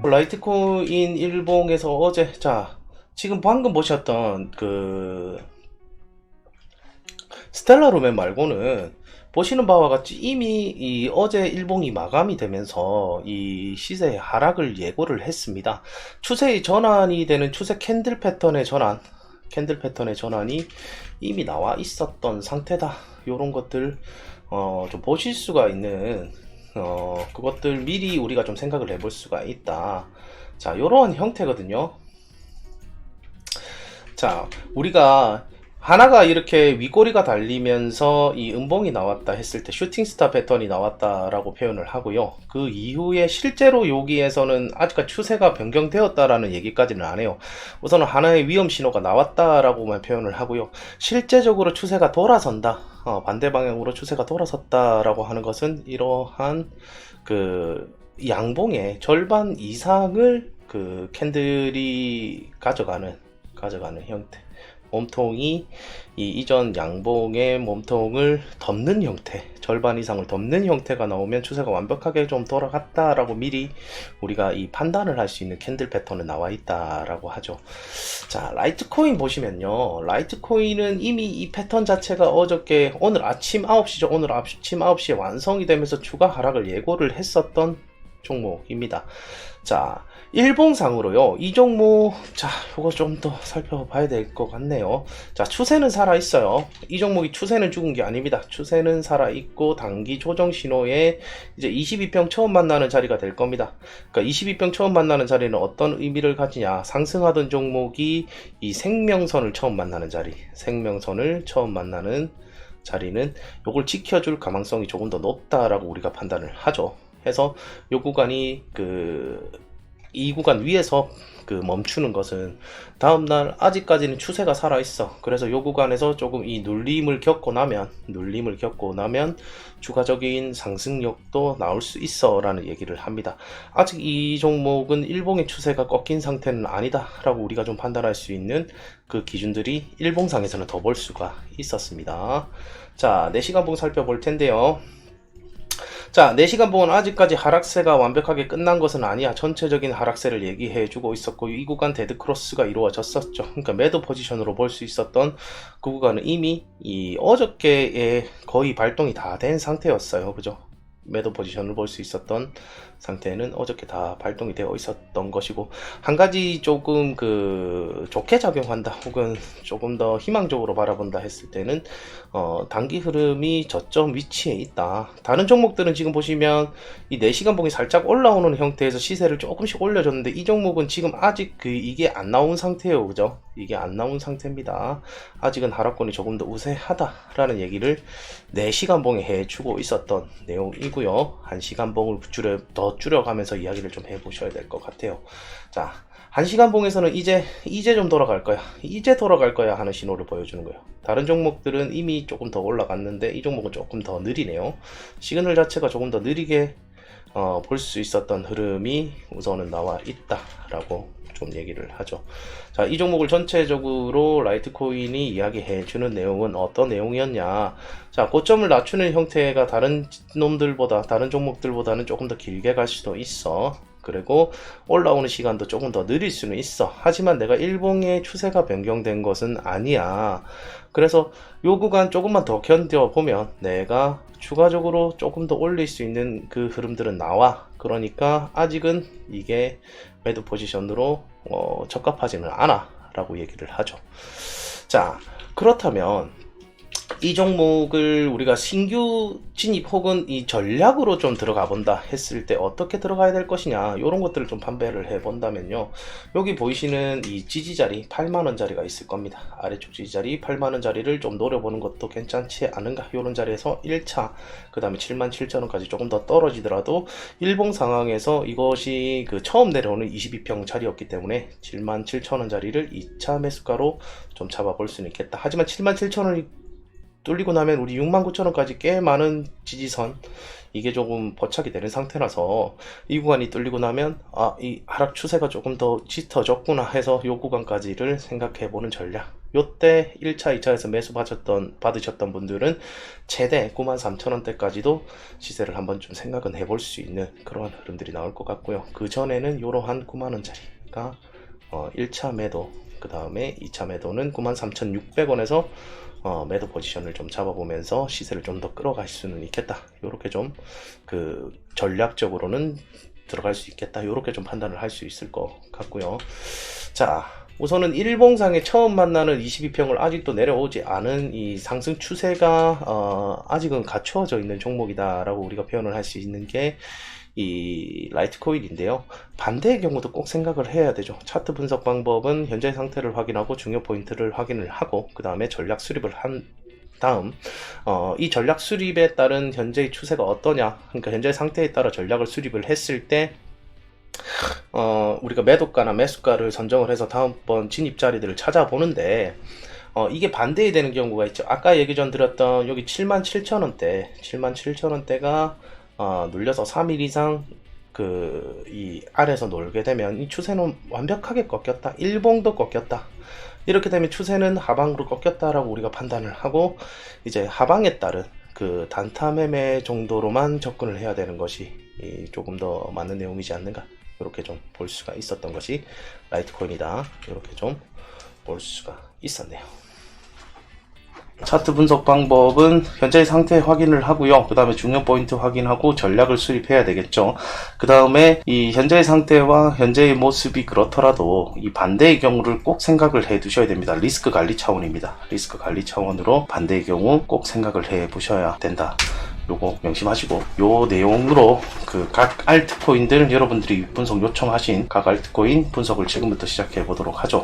라이트코인 일봉에서 어제, 자, 지금 방금 보셨던 그 스텔라 루멘 말고는 보시는 바와 같이 이미 이 어제 일봉이 마감이 되면서 이 시세의 하락을 예고를 했습니다. 추세의 전환이 되는 추세 캔들 패턴의 전환이 이미 나와 있었던 상태다. 요런 것들 좀 보실 수가 있는 그것들 미리 우리가 좀 생각을 해볼 수가 있다. 자, 요러한 형태거든요. 자, 우리가 하나가 이렇게 윗꼬리가 달리면서 이 음봉이 나왔다 했을 때 슈팅스타 패턴이 나왔다라고 표현을 하고요. 그 이후에 실제로 여기에서는 아직까지 추세가 변경되었다라는 얘기까지는 안 해요. 우선은 하나의 위험 신호가 나왔다라고만 표현을 하고요. 실제적으로 추세가 돌아선다, 반대 방향으로 추세가 돌아섰다라고 하는 것은 이러한 그 양봉의 절반 이상을 그 캔들이 가져가는 형태, 몸통이 이 이전 양봉의 몸통을 덮는 형태, 절반 이상을 덮는 형태가 나오면 추세가 완벽하게 좀 돌아갔다라고 미리 우리가 이 판단을 할 수 있는 캔들 패턴은 나와 있다라고 하죠. 자, 라이트코인 보시면요, 라이트코인은 이미 이 패턴 자체가 어저께 오늘 아침 9시죠. 오늘 아침 9시에 완성이 되면서 추가 하락을 예고를 했었던 종목입니다. 자, 일봉상으로요, 이 종목, 자, 요거 좀 더 살펴봐야 될 것 같네요. 자, 추세는 살아있어요. 이 종목이 추세는 죽은 게 아닙니다. 추세는 살아있고, 단기 조정 신호에 이제 22평 처음 만나는 자리가 될 겁니다. 그러니까 22평 처음 만나는 자리는 어떤 의미를 가지냐, 상승하던 종목이 이 생명선을 처음 만나는 자리는 요걸 지켜줄 가망성이 조금 더 높다라고 우리가 판단을 하죠. 해서 요 구간이 이 구간 위에서 멈추는 것은 다음날 아직까지는 추세가 살아있어. 그래서 요 구간에서 조금 이 눌림을 겪고 나면 추가적인 상승력도 나올 수 있어 라는 얘기를 합니다. 아직 이 종목은 일봉의 추세가 꺾인 상태는 아니다 라고 우리가 좀 판단할 수 있는 그 기준들이 일봉상에서는 더 볼 수가 있었습니다. 자, 4시간봉 살펴볼 텐데요. 자, 4시간 봉은 아직까지 하락세가 완벽하게 끝난 것은 아니야. 전체적인 하락세를 얘기해주고 있었고, 이 구간 데드크로스가 이루어졌었죠. 그러니까 매도 포지션으로 볼 수 있었던 그 구간은 이미 이 어저께에 거의 발동이 다 된 상태였어요. 그죠? 매도 포지션을 볼 수 있었던 상태는 어저께 다 발동이 되어 있었던 것이고, 한 가지 조금 좋게 작용한다 혹은 조금 더 희망적으로 바라본다 했을 때는 단기 흐름이 저점 위치에 있다. 다른 종목들은 지금 보시면 이 4시간 봉이 살짝 올라오는 형태에서 시세를 조금씩 올려줬는데, 이 종목은 지금 아직 이게 안 나온 상태예요. 그죠? 이게 안 나온 상태입니다. 아직은 하락권이 조금 더 우세하다라는 얘기를 4시간 봉에 해주고 있었던 내용이고요. 1시간 봉을 더 줄여가면서 이야기를 좀 해보셔야 될 것 같아요. 자, 1시간 봉에서는 이제 좀 돌아갈 거야. 하는 신호를 보여주는 거예요. 다른 종목들은 이미 조금 더 올라갔는데 이 종목은 조금 더 느리네요. 시그널 자체가 조금 더 느리게 볼 수 있었던 흐름이 우선은 나와 있다라고 좀 얘기를 하죠. 자, 이 종목을 전체적으로 라이트코인이 이야기해주는 내용은 어떤 내용이었냐. 자, 고점을 낮추는 형태가 다른 종목들보다는 조금 더 길게 갈 수도 있어. 그리고 올라오는 시간도 조금 더 느릴 수는 있어. 하지만 내가 일봉의 추세가 변경된 것은 아니야. 그래서 요 구간 조금만 더 견뎌보면 내가 추가적으로 조금 더 올릴 수 있는 그 흐름들은 나와. 그러니까 아직은 이게 매도 포지션으로 적합하지는 않아 라고 얘기를 하죠. 자, 그렇다면 이 종목을 우리가 신규 진입 혹은 이 전략으로 좀 들어가 본다 했을 때 어떻게 들어가야 될 것이냐, 이런 것들을 좀 판별을 해 본다면요, 여기 보이시는 이 지지자리 8만원짜리가 있을 겁니다. 아래쪽 지지자리 8만원짜리를 좀 노려보는 것도 괜찮지 않은가. 이런 자리에서 1차 그 다음에 77,000원까지 조금 더 떨어지더라도 일봉 상황에서 이것이 처음 내려오는 22평 자리였기 때문에 77,000원짜리를 2차 매수가로 좀 잡아볼 수는 있겠다. 하지만 77,000원이 뚫리고 나면 우리 69,000원까지 꽤 많은 지지선이 이게 조금 포착이 되는 상태라서 이 구간이 뚫리고 나면 이 하락 추세가 조금 더 짙어졌구나 해서 이 구간까지를 생각해 보는 전략. 요때 1차, 2차에서 매수 받으셨던 분들은 최대 93,000원대까지도 시세를 한번 좀 생각은 해볼 수 있는 그러한 흐름들이 나올 것 같고요. 그 전에는 이러한 90,000원짜리가 1차 매도, 그 다음에 2차 매도는 93,600원에서 매도 포지션을 좀 잡아보면서 시세를 좀 더 끌어갈 수는 있겠다. 요렇게 좀 그 전략적으로는 들어갈 수 있겠다. 요렇게 좀 판단을 할 수 있을 것 같고요. 자, 우선은 일봉상에 처음 만나는 22평을 아직도 내려오지 않은 이 상승 추세가 아직은 갖추어져 있는 종목이다라고 우리가 표현을 할 수 있는 게 이 라이트코인인데요. 반대의 경우도 꼭 생각을 해야 되죠. 차트 분석 방법은 현재 상태를 확인하고 중요 포인트를 확인을 하고 그 다음에 전략 수립을 한 다음 이 전략 수립에 따른 현재의 추세가 어떠냐, 그러니까 현재 상태에 따라 전략을 수립을 했을 때 우리가 매도가나 매수가를 선정을 해서 다음번 진입 자리들을 찾아보는데 이게 반대이 되는 경우가 있죠. 아까 얘기 전 드렸던 여기 77,000원대 77,000원대가 눌려서 3일 이상 이 아래에서 놀게 되면 이 추세는 완벽하게 꺾였다. 일봉도 꺾였다. 이렇게 되면 추세는 하방으로 꺾였다라고 우리가 판단을 하고 이제 하방에 따른 그 단타 매매 정도로만 접근을 해야 되는 것이 조금 더 맞는 내용이지 않는가, 이렇게 좀 볼 수가 있었던 것이 라이트코인이다. 이렇게 좀 볼 수가 있었네요. 차트 분석 방법은 현재의 상태 확인을 하고요. 그 다음에 중요 포인트 확인하고 전략을 수립해야 되겠죠. 그 다음에 이 현재의 상태와 현재의 모습이 그렇더라도 이 반대의 경우를 꼭 생각을 해 두셔야 됩니다. 리스크 관리 차원입니다. 리스크 관리 차원으로 반대의 경우 꼭 생각을 해 보셔야 된다. 요거 명심하시고, 요 내용으로 그 각 알트코인들 여러분들이 분석 요청하신 각 알트코인 분석을 지금부터 시작해 보도록 하죠.